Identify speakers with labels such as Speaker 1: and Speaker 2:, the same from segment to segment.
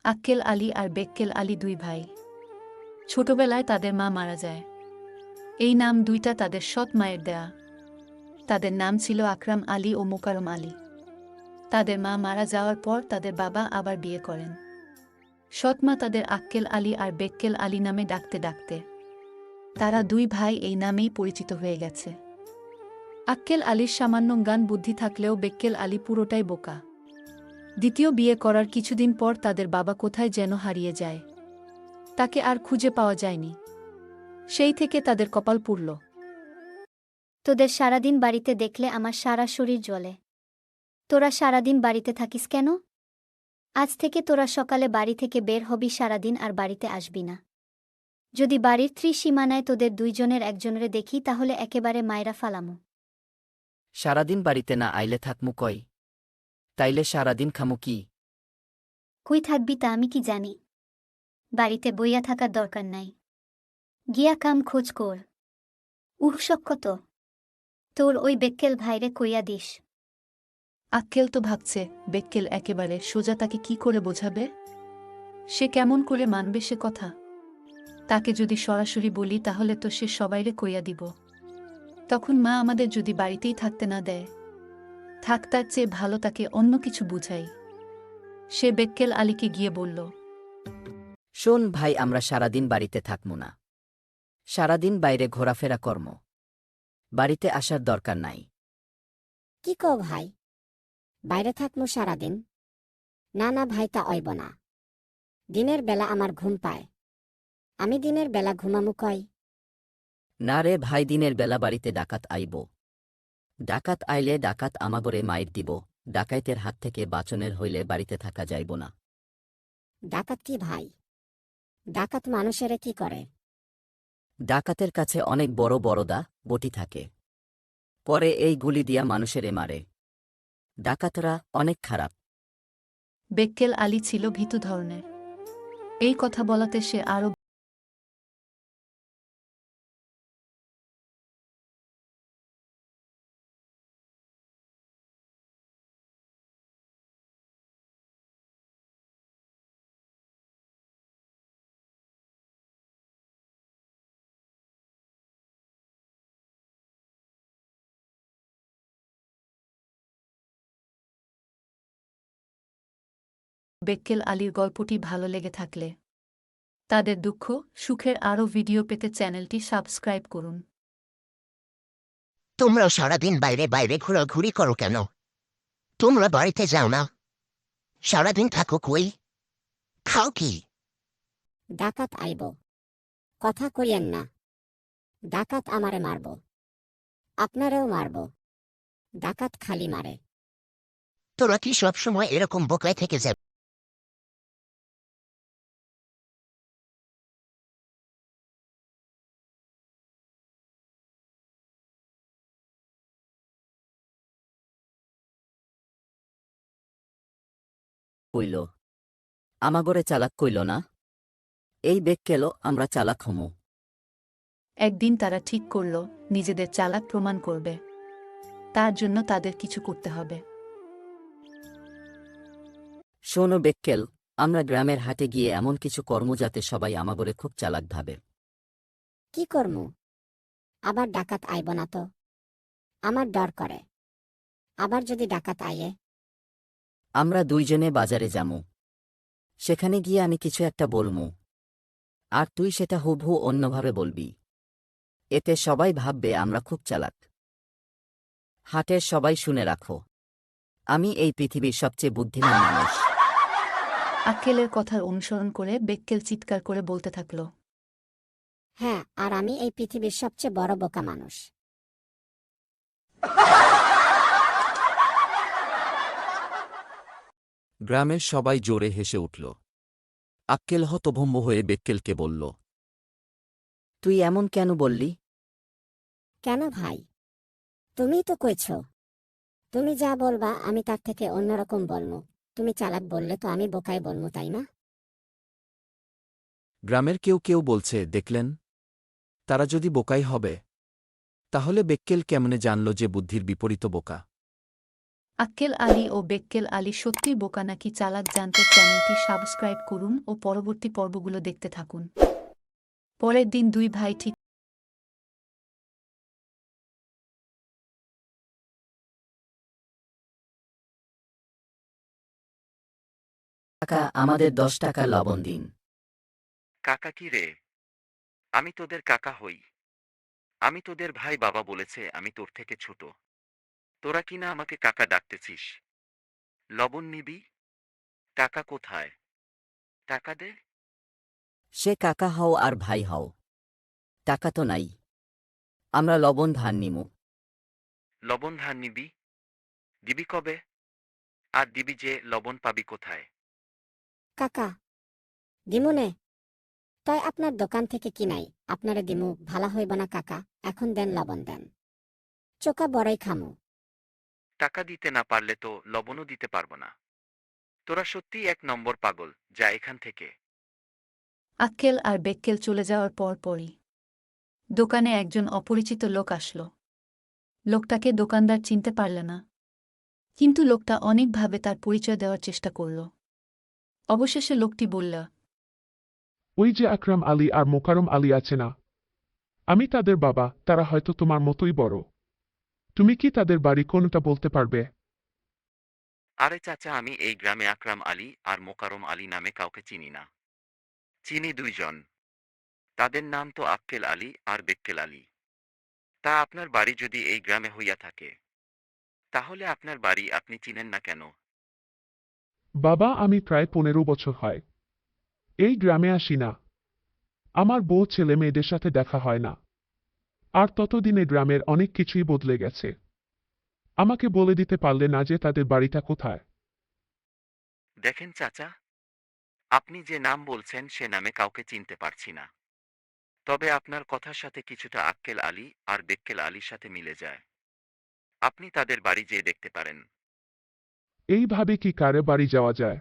Speaker 1: আক্কেল আলী আর বেক্কেল আলী দুই ভাই। ছোটবেলায় তাদের মা মারা যায়। এই নাম দুইটা তাদের সৎ মায়ের দেয়া। তাদের নাম ছিল আকরাম আলী ও মোকারম আলী। তাদের মা মারা যাওয়ার পর তাদের বাবা আবার বিয়ে করেন। সৎমা তাদের আক্কেল আলী আর বেক্কেল আলী নামে ডাকতে ডাকতে তারা দুই ভাই এই নামেই পরিচিত হয়ে গেছে। আক্কেল আলীর সামান্য জ্ঞান বুদ্ধি থাকলেও বেক্কেল আলী পুরোটাই বোকা। দ্বিতীয় বিয়ে করার কিছুদিন পর তাদের বাবা কোথায় যেন হারিয়ে যায়। তাকে আর খুঁজে পাওয়া যায়নি। সেই থেকে তাদের কপাল পুড়ল।
Speaker 2: তোদের সারাদিন বাড়িতে দেখলে আমার সারা শরীর জ্বলে। তোরা সারাদিন বাড়িতে থাকিস কেন? আজ থেকে তোরা সকালে বাড়ি থেকে বের হবি, সারাদিন আর বাড়িতে আসবি না। যদি বাড়ির ত্রিসীমানায় তোদের দুইজনের একজনরে দেখি তাহলে একেবারে মায়রা ফালামু।
Speaker 3: সারাদিন বাড়িতে না আইলে থাকমু কই? তাইলে সারাদিন খামু কি?
Speaker 2: কই থাকবি তা আমি কি জানি? বাড়িতে বইয়া থাকার দরকার নাই। গিয়া কাম খোঁজ কর। সক্ষত তোর ওই বেক্কেল ভাইরে কইয়া দিস।
Speaker 1: আক্কেল তো ভাবছে বেক্কেল একেবারে সোজা, তাকে কি করে বোঝাবে? সে কেমন করে মানবে সে কথা? তাকে যদি সরাসরি বলি তাহলে তো সে সবাইরে কইয়া দিব। তখন মা আমাদের যদি বাড়িতেই থাকতে না দেয়। থাক, তার চেয়ে ভালো তাকে অন্য কিছু বুঝাই। সে বেক্কেল আলীকে গিয়ে বলল,
Speaker 3: শোন ভাই, আমরা সারাদিন বাড়িতে থাকমু না। সারাদিন বাইরে ঘোরাফেরা কর্ম। বাড়িতে আসার দরকার নাই।
Speaker 4: কি কও ভাই? বাইরে থাকমু সারাদিন? না না ভাই, তা অইব না। দিনের বেলা আমার ঘুম পায়। আমি দিনের বেলা ঘুমামু কই?
Speaker 3: না রে ভাই, দিনের বেলা বাড়িতে ডাকাত আইব। ডাকাত আইলে ডাকাত আমাগরে মাইর দিব। ডাকাইতের হাত থেকে বাঁচনের হইলে বাড়িতে থাকা যাইব না।
Speaker 4: ডাকাত কি ভাই? ডাকাত মানুষেরে কি করে?
Speaker 3: ডাকাতের কাছে অনেক বড় বড় দা বটি থাকে। পরে এই গুলি দিয়া মানুষেরে মারে। ডাকাতরা অনেক খারাপ।
Speaker 1: বেক্কেল আলী ছিল ভীতু ধরনের। এই কথা বলাতে সে আরো বেক্কেল আলীর গল্পটি ভালো লেগে থাকলে তাদের দুঃখ সুখের আরও ভিডিও পেতে চ্যানেলটি সাবস্ক্রাইব করুন।
Speaker 5: তোমরা সারাদিন বাইরে বাইরে ঘোরাঘুরি করো কেন? তোমরা বাড়িতে যাও না? সারাদিন থাকো কই? খাও কি?
Speaker 4: ডাকাত আইব। কথা কইয়েন না। ডাকাত আমারে মারব। আপনারেও মারব। ডাকাত খালি মারে।
Speaker 5: তোরা কি সবসময় এরকম বোকায় থেকে যাবে?
Speaker 3: কইল আমাগরে চালাক কইল না? এই বেক্কেল আমরা চালাক হমু।
Speaker 1: একদিন তারা ঠিক করল নিজেদের চালাক প্রমাণ করবে। তার জন্য তাদের কিছু করতে হবে।
Speaker 3: শোনো বেক্কেল, আমরা গ্রামের হাটে গিয়ে এমন কিছু কর্ম যাতে সবাই আমাগরে খুব চালাক ভাবে।
Speaker 4: কি করমু? আবার ডাকাত আইব না তো? আমার ডর করে। আবার যদি ডাকাত আইয়ে?
Speaker 3: আমরা দুইজনে বাজারে যামু। সেখানে গিয়ে আমি কিছু একটা বলমু, আর তুই সেটা হুবহু অন্যভাবে বলবি। এতে সবাই ভাববে আমরা খুব চালাক। হাটের সবাই শুনে রাখো, আমি এই পৃথিবীর সবচেয়ে বুদ্ধিমান মানুষ।
Speaker 1: আক্কেলের কথার অনুসরণ করে বেক্কেল চিৎকার করে বলতে থাকল,
Speaker 4: হ্যাঁ, আর আমি এই পৃথিবীর সবচেয়ে বড় বোকা মানুষ।
Speaker 6: গ্রামের সবাই জোরে হেসে উঠল। আক্কেল হতভম্ব হয়ে বেক্কেলকে বলল,
Speaker 3: তুই এমন কেন বললি?
Speaker 4: কেন ভাই? তুমিই তো কইছ। তুমি যা বলবা আমি তার থেকে অন্যরকম বলমু। তুমি চালাক বললে তো আমি বোকাই বলমু, তাই না?
Speaker 6: গ্রামের কেউ কেউ বলছে, দেখলেন, তারা যদি বোকাই হবে, তাহলে বেক্কেল কেমনে জানল যে বুদ্ধির বিপরীত বোকা?
Speaker 1: আক্কেল আলী ও বেক্কেল আলী সত্যি বোকা নাকি চালাক জানতে চ্যানেলটি সাবস্ক্রাইব করুন ও পরবর্তী পর্বগুলো দেখতে থাকুন। পরের দিন দুই ভাই ঠিক
Speaker 3: কাকা আমাদের 10 টাকা লবণ দিন।
Speaker 6: কাকা কি রে? আমি তোদের কাকা হই। আমি তোদের ভাই। বাবা বলেছে আমি তোর থেকে ছোট। তোরা কিনা আমাকে কাকা ডাকতেছিস। লবণ নিবি? টাকা কোথায়? টাকা দে।
Speaker 3: সে কাকা হও আর ভাই হও, টাকা তো নাই, আমরা লবণ ধার নিমু।
Speaker 6: লবণ ধার নিবি? দিবি কবে? আর দিবি যে লবণ পাবি কোথায়?
Speaker 4: কাকা দিমুনে, তাই আপনার দোকান থেকে কিনাই আপনারে দিমু, ভালা হইব না কাকা, এখন দেন লবণ দেন, চোকা বড়ই খামু।
Speaker 6: টাকা দিতে না পারলে তো লবণও দিতে পারবো না। তোরা সত্যিই 1 নম্বর পাগল, যা এখান থেকে।
Speaker 1: আক্কেল আর বেক্কেল চলে যাওয়ার পরই দোকানে একজন অপরিচিত লোক আসলো। লোকটাকে দোকানদার চিনতে পারল না, কিন্তু লোকটা অনেকভাবে তার পরিচয় দেওয়ার চেষ্টা করল। অবশেষে লোকটি বলল,
Speaker 7: ওই যে আকরাম আলী আর মোকারম আলী আছে না, আমি তাদের বাবা, তারা হয়তো তোমার মতোই বড়। তুমি কি তাদের বাড়ি কোনটা বলতে পারবে?
Speaker 6: আরে চাচা, আমি এই গ্রামে আকরাম আলী আর মোকারম আলী নামে কাউকে চিনি না। চিনি 2 জন। তাদের নাম তো আক্কেল আলী আর বেক্কেল আলী। তা আপনার বাড়ি যদি এই গ্রামে হইয়া থাকে, তাহলে আপনার বাড়ি আপনি চিনেন না কেন?
Speaker 7: বাবা আমি প্রায় 15 বছর হয় এই গ্রামে আসি না। আমার বউ ছেলে মেয়েদের সাথে দেখা হয় না। আর ততদিনে গ্রামের অনেক কিছুই বদলে গেছে। আমাকে বলে দিতে পারলে না যে তাদের বাড়িটা কোথায়?
Speaker 6: দেখেন চাচা, আপনি যে নাম বলছেন সে নামে কাউকে চিনতে পারছি না। তবে আপনার কথার সাথে কিছুটা আক্কেল আলী আর বেক্কেল আলীর সাথে মিলে যায়। আপনি তাদের বাড়ি যেয়ে দেখতে পারেন।
Speaker 7: এইভাবে কি কারে বাড়ি যাওয়া যায়?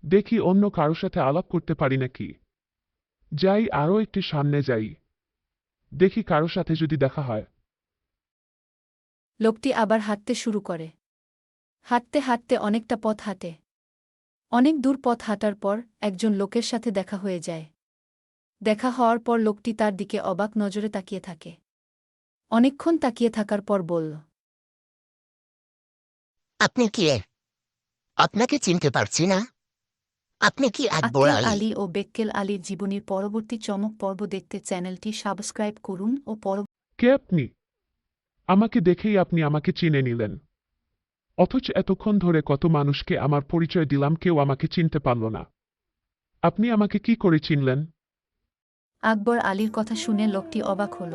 Speaker 7: দেখি অন্য কারো সাথে আলাপ করতে পারি নাকি। যাই, আরও একটু সামনে যাই, দেখি কারো সাথে যদি দেখা হয়।
Speaker 1: লোকটি আবার হাঁটতে শুরু করে। হাঁটতে হাঁটতে অনেকটা পথ হাঁটে। অনেক দূর পথ হাঁটার পর একজন লোকের সাথে দেখা হয়ে যায়। দেখা হওয়ার পর লোকটি তার দিকে অবাক নজরে তাকিয়ে থাকে। অনেকক্ষণ তাকিয়ে থাকার পর বলল,
Speaker 5: আপনি কে? আপনাকে চিনতে পারছি না। আপনি কি আকবর
Speaker 1: আক্কেল
Speaker 5: আলী?
Speaker 1: আলী ও বেক্কেল আলীর জীবনীর পরবর্তী চমক পর্ব দেখতে চ্যানেলটি সাবস্ক্রাইব করুন ও
Speaker 7: কে আপনি? আমাকে দেখেই আপনি আমাকে চিনে নিলেন, অথচ এতক্ষণ ধরে কত মানুষকে আমার পরিচয় দিলাম, কেউ আমাকে চিনতে পারল না। আপনি আমাকে কি করে চিনলেন?
Speaker 1: আকবর আলীর কথা শুনে লোকটি অবাক হল।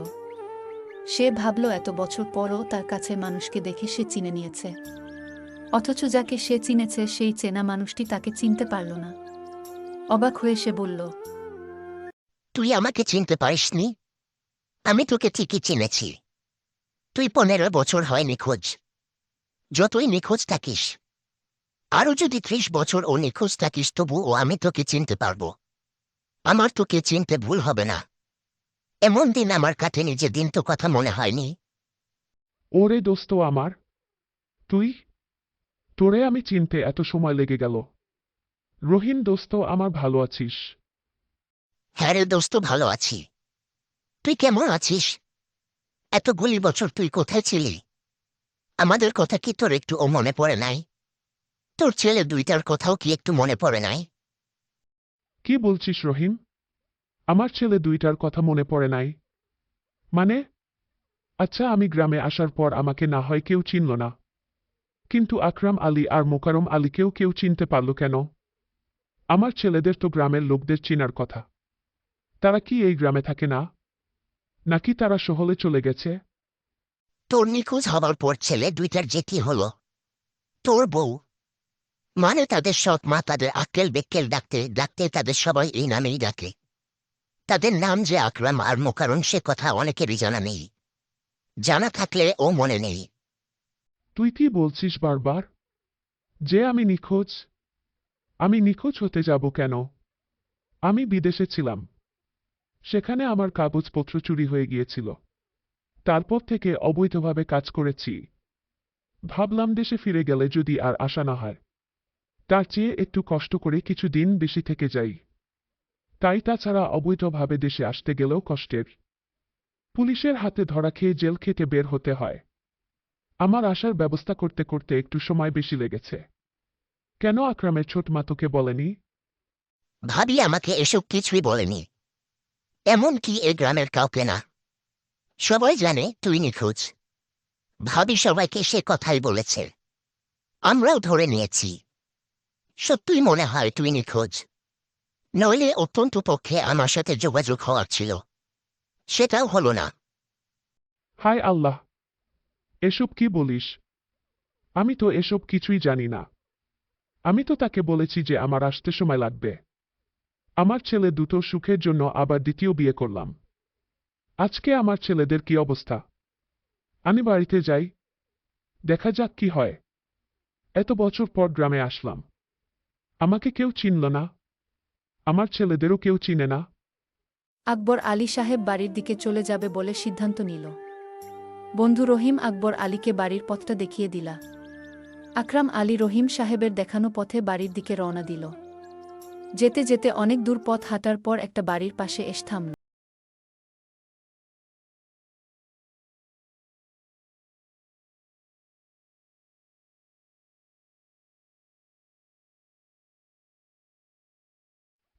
Speaker 1: সে ভাবল এত বছর পরও তার কাছে মানুষকে দেখে সে চিনে নিয়েছে, অথচ যাকে সে চিনেছে সেই চেনা মানুষটি তাকে চিনতে পারল না। অবাক হয়ে সে বলল,
Speaker 5: তুই আমাকে চিনতে পারিসনি? আমি তোকে ঠিকই চিনেছি। তুই 15 বছর হয় নিখোঁজ। যতই নিখোঁজ থাকিস, আরও যদি 30 বছর ও নিখোঁজ থাকিস, তবুও আমি তোকে চিনতে পারবো। আমার তোকে চিনতে ভুল হবে না। এমন দিন আমার কাটেনি যে দিন তো কথা মনে হয়নি।
Speaker 7: ওরে দোস্ত আমার, তুই? তোরে আমি চিনতে এত সময় লেগে গেল। রহিম দোস্ত আমার, ভালো আছিস?
Speaker 5: হ্যাঁ রে দোস্ত, ভালো আছি। তুই কেমন আছিস? এতগুলি বছর তুই কোথায় ছিলি? আমাদের কথা কি তোর একটুও মনে পড়ে নাই? তোর ছেলে দুইটার কথাও কি একটু মনে পড়ে নাই?
Speaker 7: কি বলছিস রহিম? আমার ছেলে দুইটার কথা মনে পড়ে নাই মানে? আচ্ছা, আমি গ্রামে আসার পর আমাকে না হয় কেউ চিনল না, কিন্তু আকরাম আলী আর মোকারম আলীকেও কেউ চিনতে পারল কেন? আমার ছেলেদের তো গ্রামের লোকদের চেনার কথা। তারা কি এই গ্রামে থাকে না, নাকি তারা শহরে চলে গেছে?
Speaker 5: তোর নিখোঁজ হবার পর ছেলে দুইটার যে কি হলো? তোর বউ, মানে তাদের সৎ মা, তাদের আক্কেল বেক্কেল ডাকতে ডাকতে তাদের সবাই এই নামেই ডাকে। তাদের নাম যে আকরাম আর মোকারম সে কথা অনেকেরই জানা নেই। জানা থাকলে ও মনে নেই।
Speaker 7: তুই কি বলছিস বারবার যে আমি নিখোঁজ? আমি নিখোঁজ হতে যাব কেন? আমি বিদেশে ছিলাম, সেখানে আমার কাগজপত্র চুরি হয়ে গিয়েছিল। তারপর থেকে অবৈধভাবে কাজ করেছি। ভাবলাম দেশে ফিরে গেলে যদি আর আশা না হয়, তার চেয়ে একটু কষ্ট করে কিছু দিন বেশি থেকে যাই। তাই তাছাড়া অবৈধভাবে দেশে আসতে গেলেও কষ্টের। পুলিশের হাতে ধরা খেয়ে জেল খেতে বের হতে হয়। আমার আসার ব্যবস্থা করতে করতে একটু সময় বেশি লেগেছে। কেন আকরামের ছোট মা তোকে বলেনি?
Speaker 5: ভাবি আমাকে এসব কিছুই বলেনি, এমনকি এ গ্রামের কাউকে না। সবাই জানে তুই নিখোঁজ। ভাবি সবাইকে সে কথাই বলেছে, আমরাও ধরে নিয়েছি। সত্যিই মনে হয় তুই নিখোঁজ, নইলে অত্যন্ত পক্ষে আমার সাথে যোগাযোগ হওয়ার ছিল, সেটাও হলো না।
Speaker 7: হায় আল্লাহ, এসব কি বলিস? আমি তো এসব কিছুই জানি না। আমি তো তাকে বলেছি যে আমার আসতে সময় লাগবে। আমার ছেলে দুটো সুখের জন্য আবার দ্বিতীয় বিয়ে করলাম। আজকে আমার ছেলেদের কি অবস্থা? আমি বাড়িতে যাই, দেখা যাক কি হয়। এত বছর পর গ্রামে আসলাম, আমাকে কেউ চিনল না, আমার ছেলেদেরও কেউ চিনে না।
Speaker 1: আকবর আলী সাহেব বাড়ির দিকে চলে যাবে বলে সিদ্ধান্ত নিল। বন্ধু রহিম আকবর আলীকে বাড়ির পথটা দেখিয়ে দিলা। আকরাম আলী রহিম সাহেবের দেখানো পথে বাড়ির দিকে রওনা দিল। যেতে যেতে অনেক দূর পথ হাঁটার পর একটা বাড়ির পাশে এসে থামল।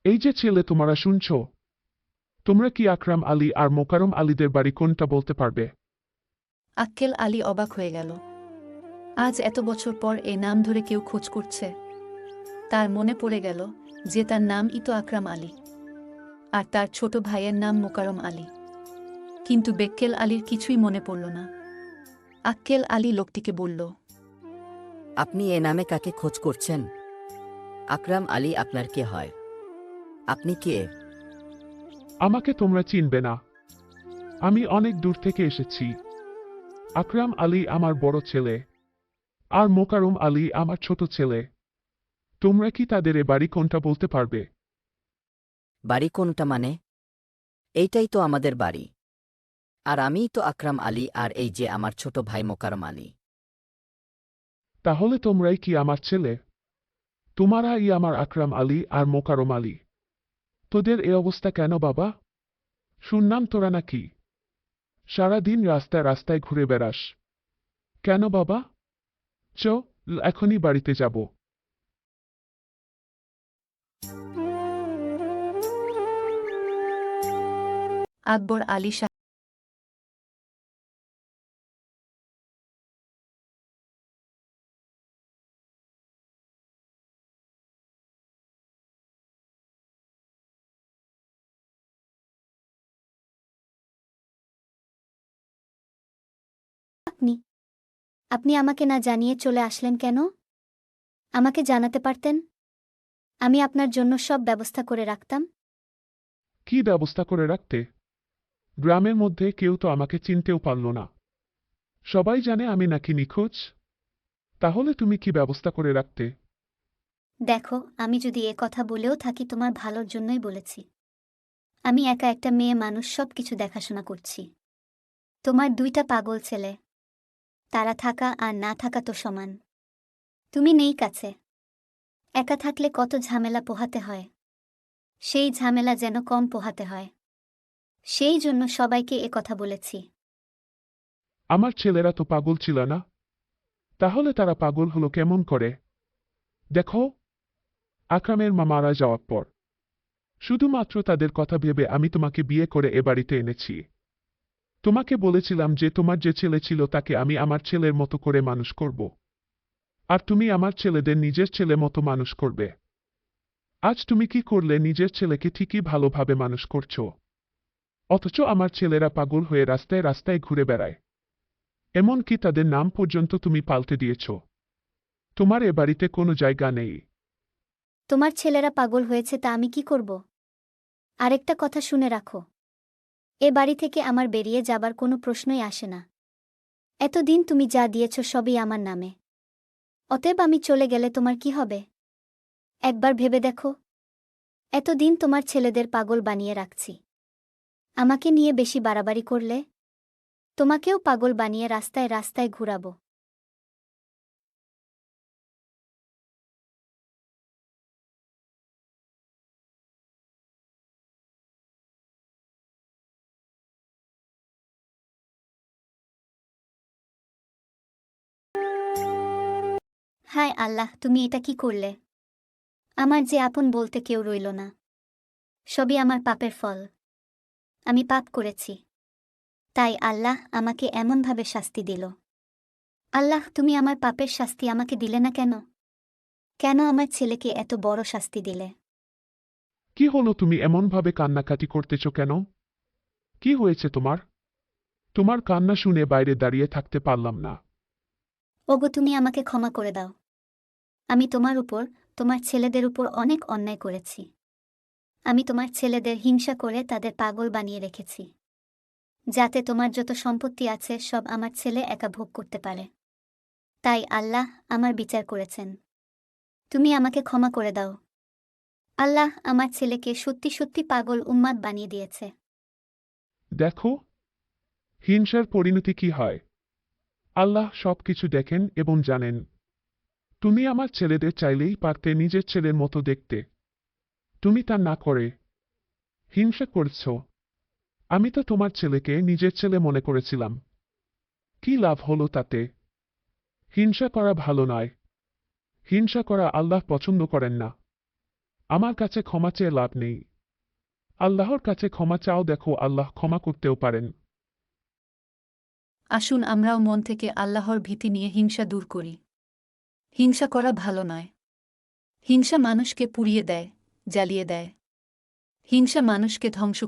Speaker 7: এই যে ছেলে তোমরা শুনছ, তোমরা কি আকরাম আলী আর মোকারম আলীদের বাড়ি কোনটা বলতে পারবে?
Speaker 1: আক্কেল আলী অবাক হয়ে গেল। আজ এত বছর পর এ নাম ধরে কেউ খোঁজ করছে। তার মনে পড়ে গেল যে তার নাম তো আকরাম আলী, আর তার ছোট ভাইয়ের নাম মোকারম আলী। কিন্তু বেক্কেল আলীর কিছুই মনে পড়ল না। আক্কেল আলী লোকটিকে বলল,
Speaker 3: আপনি এ নামে কাকে খোঁজ করছেন? আকরাম আলী আপনার কে হয়? আপনি কে?
Speaker 7: আমাকে তোমরা চিনবে না, আমি অনেক দূর থেকে এসেছি। আকরাম আলী আমার বড় ছেলে, আর মোকারম আলী আমার ছোট ছেলে। তোমরা কি তাদের এ বাড়ি কোনটা বলতে পারবে?
Speaker 3: বাড়ি কোনটা মানে? এইটাই তো আমাদের বাড়ি। আর আমিই তো আকরাম আলী, আর এই যে আমার ছোট ভাই মোকারম আলী।
Speaker 7: তাহলে তোমরাই কি আমার ছেলে? তোমারাই আমার আকরাম আলী আর মোকারম আলী। তোদের এ অবস্থা কেন বাবা? শুনলাম তোরা নাকি সারাদিন রাস্তায় রাস্তায় ঘুরে বেড়াস। কেন বাবা? এখনই বাড়িতে যাব।
Speaker 1: আকবর আলী সাহেব
Speaker 2: আপনি আপনি আমাকে না জানিয়ে চলে আসলেন কেন? আমাকে জানাতে পারতেন, আমি আপনার জন্য সব ব্যবস্থা করে রাখতাম।
Speaker 7: কি ব্যবস্থা করে রাখতে? গ্রামের মধ্যে কেউ তো আমাকে চিনতেও পারল না। সবাই জানে আমি নাকি নিখোঁজ। তাহলে তুমি কি ব্যবস্থা করে রাখতে?
Speaker 2: দেখো, আমি যদি এ কথা বলেও থাকি তোমার ভালোর জন্যই বলেছি। আমি একা একটা মেয়ে মানুষ, সব কিছু দেখাশোনা করছি। তোমার দুইটা পাগল ছেলে, তারা থাকা আর না থাকা তো সমান। তুমি নেই কাছে, একা থাকলে কত ঝামেলা পোহাতে হয়, সেই ঝামেলা যেন কম পোহাতে হয়। সেই জন্য সবাইকে এ কথা বলেছি।
Speaker 7: আমার ছেলেরা তো পাগল ছিল না, তাহলে তারা পাগল হলো কেমন করে? দেখো, আকরামের মা মারা যাওয়ার পর শুধুমাত্র তাদের কথা ভেবে আমি তোমাকে বিয়ে করে এ বাড়িতে এনেছি। তোমাকে বলেছিলাম যে তোমার যে ছেলে ছিল তাকে আমি আমার ছেলের মতো করে মানুষ করব, আর তুমি আমার ছেলেদের নিজের ছেলে মতো মানুষ করবে। আজ তুমি কি করলে? নিজের ছেলেকে ঠিকই ভালোভাবে মানুষ করছো, অথচ আমার ছেলেরা পাগল হয়ে রাস্তায় রাস্তায় ঘুরে বেড়ায়। এমনকি তাদের নাম পর্যন্ত তুমি পাল্টে দিয়েছ। তোমার এ বাড়িতে কোনো জায়গা নেই।
Speaker 2: তোমার ছেলেরা পাগল হয়েছে তা আমি কি করব? আরেকটা কথা শুনে রাখো, এ বাড়ি থেকে আমার বেরিয়ে যাবার কোনো প্রশ্নই আসে না। এতদিন তুমি যা দিয়েছ সবই আমার নামে। অতএব আমি চলে গেলে তোমার কি হবে? একবার ভেবে দেখো। এতদিন তোমার ছেলেদের পাগল বানিয়ে রাখছি, আমাকে নিয়ে বেশি বাড়াবাড়ি করলে তোমাকেও পাগল বানিয়ে রাস্তায় রাস্তায় ঘুরাবো। হায় আল্লাহ, তুমি এটা কি করলে? আমার যে আপন বলতে কেউ রইল না। সবই আমার পাপের ফল। আমি পাপ করেছি, তাই আল্লাহ আমাকে এমনভাবে শাস্তি দিল। আল্লাহ, তুমি আমার পাপের শাস্তি আমাকে দিলে না কেন? কেন আমার ছেলেকে এত বড় শাস্তি দিলে?
Speaker 7: কি হলো, তুমি এমনভাবে কান্নাকাটি করতেছ কেন? কি হয়েছে তোমার? তোমার কান্না শুনে বাইরে দাঁড়িয়ে থাকতে পারলাম না।
Speaker 2: ওগো, তুমি আমাকে ক্ষমা করে দাও। আমি তোমার উপর, তোমার ছেলেদের উপর অনেক অন্যায় করেছি। আমি তোমার ছেলেদের হিংসা করে তাদের পাগল বানিয়ে রেখেছি, যাতে তোমার যত সম্পত্তি আছে সব আমার ছেলে একা ভোগ করতে পারে। তাই আল্লাহ আমার বিচার করেছেন। তুমি আমাকে ক্ষমা করে দাও। আল্লাহ আমার ছেলেকে সত্যি সত্যি পাগল উন্মাদ বানিয়ে দিয়েছে।
Speaker 7: দেখো, হিংসার পরিণতি কি হয়। আল্লাহ সবকিছু দেখেন এবং জানেন। তুমি আমার ছেলেদের চাইলেই পারতে নিজের ছেলের মতো দেখতে। তুমি তা না করে হিংসা করছ। আমি তো তোমার ছেলেকে নিজের ছেলে মনে করেছিলাম। কি লাভ হলো তাতে? হিংসা করা ভালো নয়। হিংসা করা আল্লাহ পছন্দ করেন না। আমার কাছে ক্ষমা চেয়ে লাভ নেই। আল্লাহর কাছে ক্ষমা চাও, দেখো আল্লাহ ক্ষমা করতেও পারেন।
Speaker 1: আসুন আমরাও মন থেকে আল্লাহর ভীতি নিয়ে হিংসা দূর করি। হিংসা করা ভালো নয়। হিংসা মানুষকে পুড়িয়ে দেয়, জ্বালিয়ে দেয়। হিংসা মানুষকে ধ্বংস